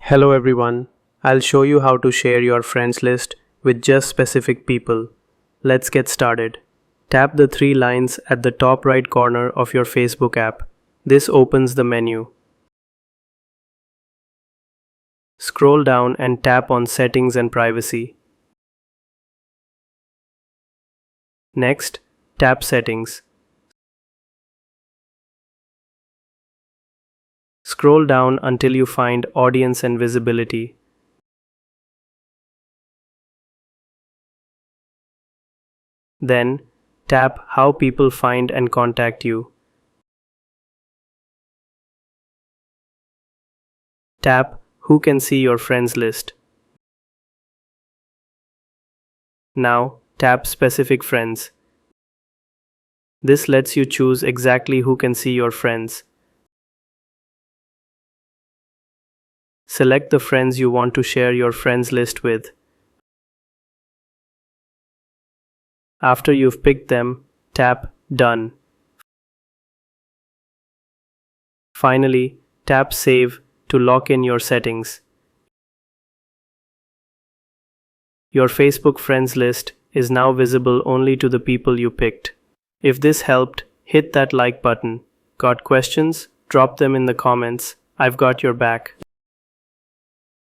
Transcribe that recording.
Hello everyone, I'll show you how to share your friends list with just specific people. Let's get started. Tap the three lines at the top right corner of your Facebook app. This opens the menu. Scroll down and tap on Settings and Privacy. Next, tap Settings. Scroll down until you find Audience and Visibility. Then, tap How people find and contact you. Tap Who can see your friends list. Now, tap Specific friends. This lets you choose exactly who can see your friends. Select the friends you want to share your friends list with. After you've picked them, tap Done. Finally, tap Save to lock in your settings. Your Facebook friends list is now visible only to the people you picked. If this helped, hit that like button. Got questions? Drop them in the comments. I've got your back.